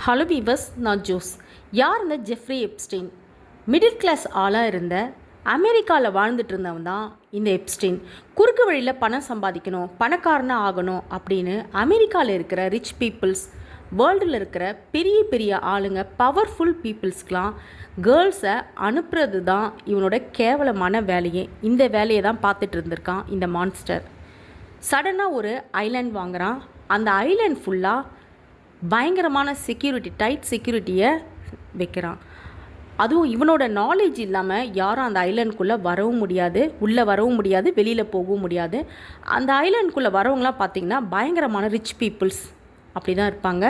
Hello viewers, நான் Jose. யார் இந்த ஜெஃப்ரி எப்ஸ்டீன்? மிடில் கிளாஸ் ஆளாக இருந்த அமெரிக்காவில் வாழ்ந்துட்டு இருந்தவன் தான் இந்த எப்ஸ்டீன். குறுக்கு வழியில் பணம் சம்பாதிக்கணும், பணக்காரனாக ஆகணும் அப்படின்னு அமெரிக்காவில் இருக்கிற ரிச் பீப்புள்ஸ், வேர்ல்டில் இருக்கிற பெரிய பெரிய ஆளுங்க, பவர்ஃபுல் பீப்புள்ஸ்க்கெலாம் கேர்ள்ஸை அனுப்புறது தான் இவனோட கேவலமான வேலையே. இந்த வேலையை தான் பார்த்துட்டு இருந்திருக்கான் இந்த மான்ஸ்டர். சடனாக ஒரு ஐலாண்ட் வாங்குகிறான். அந்த ஐலாண்ட் ஃபுல்லாக பயங்கரமான செக்யூரிட்டி, டைட் செக்யூரிட்டியை வைக்கிறான். அதுவும் இவனோட நாலேஜ் இல்லாமல் யாரும் அந்த ஐலாண்டுக்குள்ளே வரவும் முடியாது, உள்ளே வரவும் முடியாது, வெளியில் போகவும் முடியாது. அந்த ஐலாண்டுக்குள்ளே வரவங்களாம் பார்த்திங்கன்னா பயங்கரமான ரிச் பீப்புள்ஸ் அப்படி தான் இருப்பாங்க.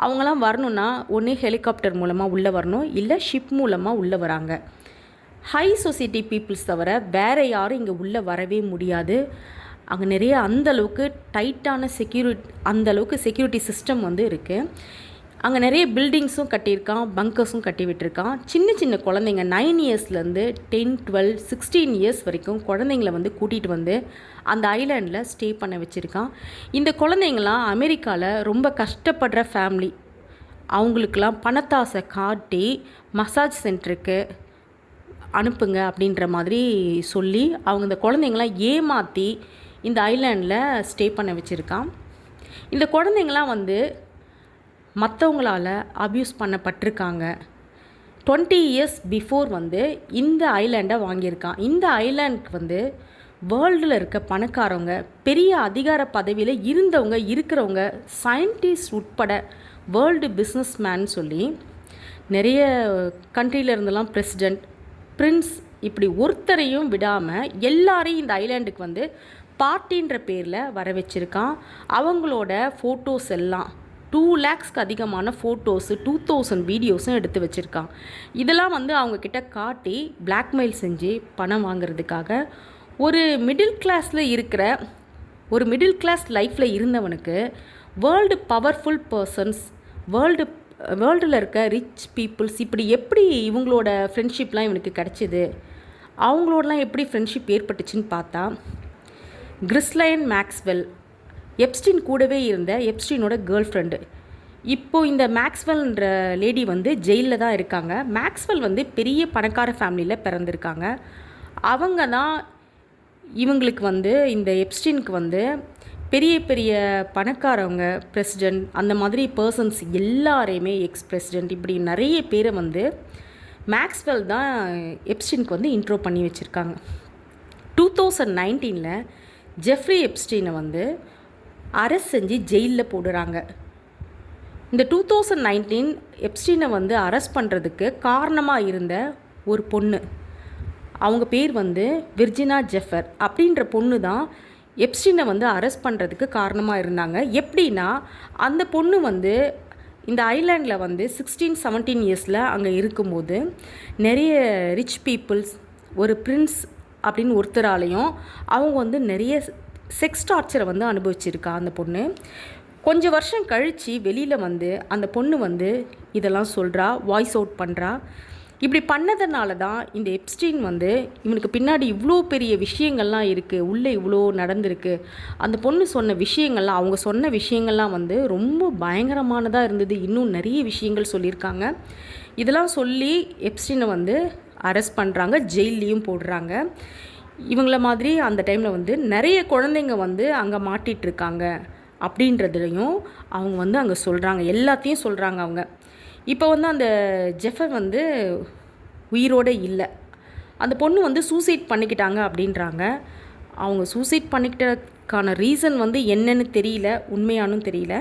அவங்களாம் வரணுன்னா ஒன்று ஹெலிகாப்டர் மூலமாக உள்ளே வரணும், இல்லை ஷிப் மூலமாக உள்ளே வராங்க. ஹை சொசைட்டி பீப்புள்ஸ் தவிர வேறு யாரும் இங்கே உள்ளே வரவே முடியாது. அங்கே நிறைய அந்தளவுக்கு டைட்டான அந்தளவுக்கு செக்யூரிட்டி சிஸ்டம் வந்து இருக்குது. அங்கே நிறைய பில்டிங்ஸும் கட்டியிருக்கான், பங்கர்ஸும் கட்டி விட்டுருக்கான். சின்ன சின்ன குழந்தைங்க 9 இயர்ஸ்லேருந்து 10, 12, 16 இயர்ஸ் வரைக்கும் குழந்தைங்கள வந்து கூட்டிகிட்டு வந்து அந்த ஐலாண்டில் ஸ்டே பண்ண வச்சுருக்கான். இந்த குழந்தைங்களாம் அமெரிக்காவில் ரொம்ப கஷ்டப்படுற ஃபேமிலி. அவங்களுக்கெல்லாம் பணத்தாசை காட்டி மசாஜ் சென்டருக்கு அனுப்புங்க அப்படின்ற மாதிரி சொல்லி அவங்க இந்த குழந்தைங்களாம் ஏமாற்றி இந்த ஐலாண்டில் ஸ்டே பண்ண வச்சுருக்கான். இந்த குழந்தைங்களாம் வந்து மற்றவங்களால் அப்யூஸ் பண்ணப்பட்டிருக்காங்க. 20 இயர்ஸ் பிஃபோர் வந்து இந்த ஐலாண்டை வாங்கியிருக்கான். இந்த ஐலாண்டுக்கு வந்து வேர்ல்டில் இருக்க பணக்காரவங்க, பெரிய அதிகார பதவியில் இருக்கிறவங்க, சயின்டிஸ்ட் உட்பட வேர்ல்டு பிஸ்னஸ் மேன் சொல்லி நிறைய கண்ட்ரியில் இருந்தெல்லாம் பிரசிடெண்ட், பிரின்ஸ், இப்படி ஒருத்தரையும் விடாமல் எல்லாரையும் இந்த ஐலாண்டுக்கு வந்து பார்ட்டின்ற பேரில் வர வச்சுருக்கான். அவங்களோட ஃபோட்டோஸ் எல்லாம் 2 lakhsக்கு அதிகமான ஃபோட்டோஸு, 2000 வீடியோஸும் எடுத்து வச்சுருக்கான். இதெல்லாம் வந்து அவங்கக்கிட்ட காட்டி பிளாக்மெயில் செஞ்சு பணம் வாங்கிறதுக்காக ஒரு மிடில் கிளாஸ் லைஃப்பில் இருந்தவனுக்கு வேர்ல்டு பவர்ஃபுல் பர்சன்ஸ், வேர்ல்டில் இருக்க ரிச் பீப்புள்ஸ், இப்படி எப்படி இவங்களோட ஃப்ரெண்ட்ஷிப்லாம் இவனுக்கு கிடச்சிது, அவங்களோடலாம் எப்படி ஃப்ரெண்ட்ஷிப் ஏற்பட்டுச்சுன்னு பார்த்தா, கிறிஸ்லைன் மேக்ஸ்வெல் எப்ஸ்டீன் கூடவே இருந்த எப்ஸ்டீனோட கேர்ள் ஃப்ரெண்டு. இப்போது இந்த மேக்ஸ்வெல்ன்ற லேடி வந்து ஜெயிலில் தான் இருக்காங்க. மேக்ஸ்வெல் வந்து பெரிய பணக்கார ஃபேமிலியில் பிறந்திருக்காங்க. அவங்க தான் இவங்களுக்கு வந்து இந்த எப்ஸ்டீனுக்கு வந்து பெரிய பெரிய பணக்காரவங்க, பிரசிடெண்ட், அந்த மாதிரி பர்சன்ஸ் எல்லாரையுமே, எக்ஸ் பிரசிடெண்ட், இப்படி நிறைய பேரை வந்து மேக்ஸ்வெல் தான் எப்ஸ்டீனுக்கு வந்து இன்ட்ரோ பண்ணி வச்சுருக்காங்க. 2019 ஜெஃப்ரி எப்ஸ்டீனை வந்து அரெஸ்ட் செஞ்சு ஜெயிலில் போடுறாங்க. இந்த 2019 எப்ஸ்டீனை வந்து அரெஸ்ட் பண்ணுறதுக்கு காரணமாக இருந்த ஒரு பொண்ணு, அவங்க பேர் வந்து விர்ஜினா ஜெஃபர் அப்படின்ற பொண்ணு தான் எப்ஸ்டீனை வந்து அரெஸ்ட் பண்ணுறதுக்கு காரணமாக இருந்தாங்க. எப்படின்னா, அந்த பொண்ணு வந்து இந்த ஐலாண்டில் வந்து 16, 17 இயர்ஸில் அங்கே இருக்கும்போது நிறைய ரிச் பீப்புள்ஸ், ஒரு பிரின்ஸ் அப்படின்னு ஒருத்தராலையும் அவங்க வந்து நிறைய செக்ஸ் டார்ச்சரை வந்து அனுபவிச்சிருக்கா அந்த பொண்ணு. கொஞ்சம் வருஷம் கழித்து வெளியில் வந்து அந்த பொண்ணு வந்து இதெல்லாம் சொல்கிறா, வாய்ஸ் அவுட் பண்ணுறா. இப்படி பண்ணதுனால தான் இந்த எப்ஸ்டீன் வந்து இவனுக்கு பின்னாடி இவ்வளோ பெரிய விஷயங்கள்லாம் இருக்குது, உள்ளே இவ்வளோ நடந்திருக்கு. அந்த பொண்ணு சொன்ன விஷயங்கள்லாம், அவங்க சொன்ன விஷயங்கள்லாம் வந்து ரொம்ப பயங்கரமானதாக இருந்தது. இன்னும் நிறைய விஷயங்கள் சொல்லியிருக்காங்க. இதெல்லாம் சொல்லி எப்ஸ்டீனை வந்து அரெஸ்ட் பண்ணுறாங்க, ஜெயிலையும் போடுறாங்க. இவங்கள மாதிரி அந்த டைமில் வந்து நிறைய குழந்தைங்க வந்து அங்கே மாட்டிகிட்ருக்காங்க அப்படின்றதுலையும் அவங்க வந்து அங்கே சொல்கிறாங்க, எல்லாத்தையும் சொல்கிறாங்க அவங்க. இப்போ வந்து அந்த ஜெஃபர் வந்து உயிரோடு இல்லை. அந்த பொண்ணு வந்து சூசைட் பண்ணிக்கிட்டாங்க அப்படின்றாங்க. அவங்க சூசைட் பண்ணிக்கிட்டதுக்கான ரீசன் வந்து என்னன்னு தெரியல, உண்மையானும் தெரியல.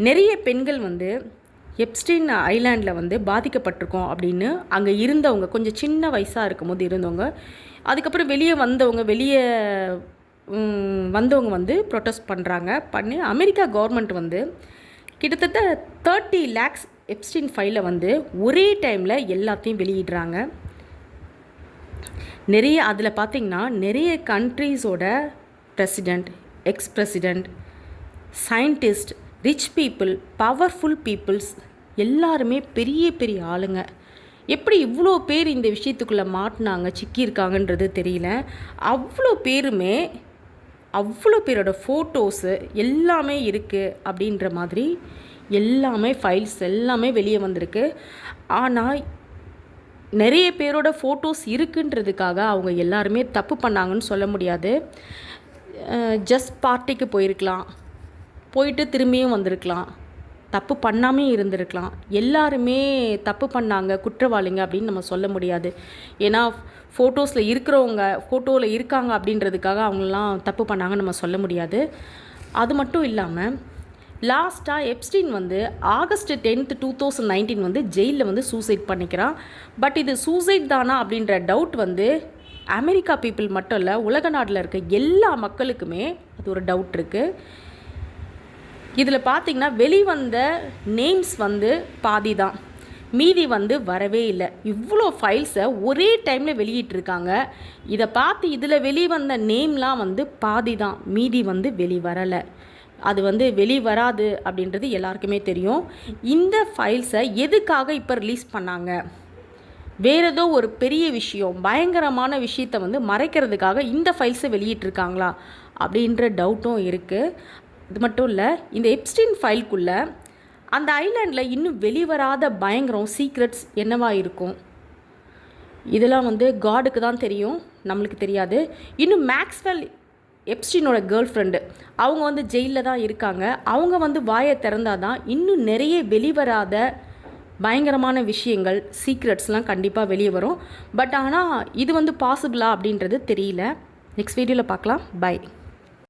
நிறைய பெண்கள் வந்து எப்ஸ்டீன் ஐலாண்டில் வந்து பாதிக்கப்பட்டிருக்கோம் அப்படின்னு அங்கே இருந்தவங்க, கொஞ்சம் சின்ன வயசாக இருக்கும்போது இருந்தவங்க, அதுக்கப்புறம் வெளியே வந்தவங்க வந்து ப்ரொட்டஸ்ட் பண்ணி அமெரிக்கா கவர்மெண்ட் வந்து கிட்டத்தட்ட 30 lakhs எப்ஸ்டீன் ஃபைலை வந்து ஒரே டைமில் எல்லாத்தையும் வெளியிடுறாங்க. அதில் பார்த்திங்கன்னா நிறைய கண்ட்ரீஸோட president, ex president, scientist, rich people, powerful peoples எல்லாருமே பெரிய பெரிய ஆளுங்க. எப்படி இவ்வளோ பேர் இந்த விஷயத்துக்குள்ளே மாட்டினாங்க, சிக்கியிருக்காங்கன்றது தெரியல. அவ்வளோ பேரோட ஃபோட்டோஸு எல்லாமே இருக்குது அப்படின்ற மாதிரி எல்லாமே ஃபைல்ஸ் எல்லாமே வெளியே வந்திருக்கு. ஆனால் நிறைய பேரோட ஃபோட்டோஸ் இருக்குன்றதுக்காக அவங்க எல்லாருமே தப்பு பண்ணாங்கன்னு சொல்ல முடியாது. ஜஸ்ட் பார்ட்டிக்கு போயிருக்கலாம், போயிட்டு திரும்பியும் வந்திருக்கலாம், தப்பு பண்ணாமே இருந்திருக்கலாம். எல்லாருமே தப்பு பண்ணாங்க, குற்றவாளிங்க அப்படின்னு நம்ம சொல்ல முடியாது. ஏன்னா ஃபோட்டோவில் இருக்கிறவங்க ஃபோட்டோவில் இருக்காங்க அப்படின்றதுக்காக அவங்களெலாம் தப்பு பண்ணாங்கன்னு நம்ம சொல்ல முடியாது. அது மட்டும் இல்லாமல் லாஸ்ட்டாக எப்ஸ்டீன் வந்து ஆகஸ்ட் 10th 2019 வந்து ஜெயிலில் வந்து சூசைட் பண்ணிக்கிறான். பட் இது சூசைட் தானா அப்படின்ற டவுட் வந்து அமெரிக்கா பீப்புள் மட்டும் இல்லை, உலக நாட்டில் இருக்க எல்லா மக்களுக்குமே அது ஒரு டவுட் இருக்குது. இதில் பார்த்திங்கன்னா வெளிவந்த நேம்ஸ் வந்து பாதி தான், மீதி வந்து வரவே இல்லை. இவ்வளோ ஃபைல்ஸை ஒரே டைமில் வெளியிட்டிருக்காங்க. இதை பார்த்து இதில் வெளிவந்த நேம்லாம் வந்து பாதி தான், மீதி வந்து வெளிவரலை. அது வந்து வெளிவராது அப்படின்றது எல்லாருக்குமே தெரியும். இந்த ஃபைல்ஸை எதுக்காக இப்போ ரிலீஸ் பண்ணாங்க? வேறு ஏதோ ஒரு பெரிய விஷயம், பயங்கரமான விஷயத்தை வந்து மறைக்கிறதுக்காக இந்த ஃபைல்ஸை வெளியிட்டிருக்காங்களா அப்படின்ற டவுட்டும் இருக்குது. இது மட்டும் இல்லை, இந்த எப்ஸ்டீன் ஃபைல்குள்ளே அந்த ஐலாண்டில் இன்னும் வெளிவராத பயங்கரம் சீக்ரெட்ஸ் என்னவா இருக்கும்? இதெல்லாம் வந்து காடுக்கு தான் தெரியும், நம்மளுக்கு தெரியாது. இன்னும் மேக்ஸ்வெல் எப்ஸ்டீனோட கேர்ள் ஃப்ரெண்டு அவங்க வந்து ஜெயிலில் தான் இருக்காங்க. அவங்க வந்து வாயை திறந்தால் தான் இன்னும் நிறைய வெளிவராத பயங்கரமான விஷயங்கள், சீக்ரெட்ஸ்லாம் கண்டிப்பாக வெளியே வரும். பட் ஆனால் இது வந்து பாசிபிளா அப்படின்றது தெரியல. நெக்ஸ்ட் வீடியோவில் பார்க்கலாம். பை.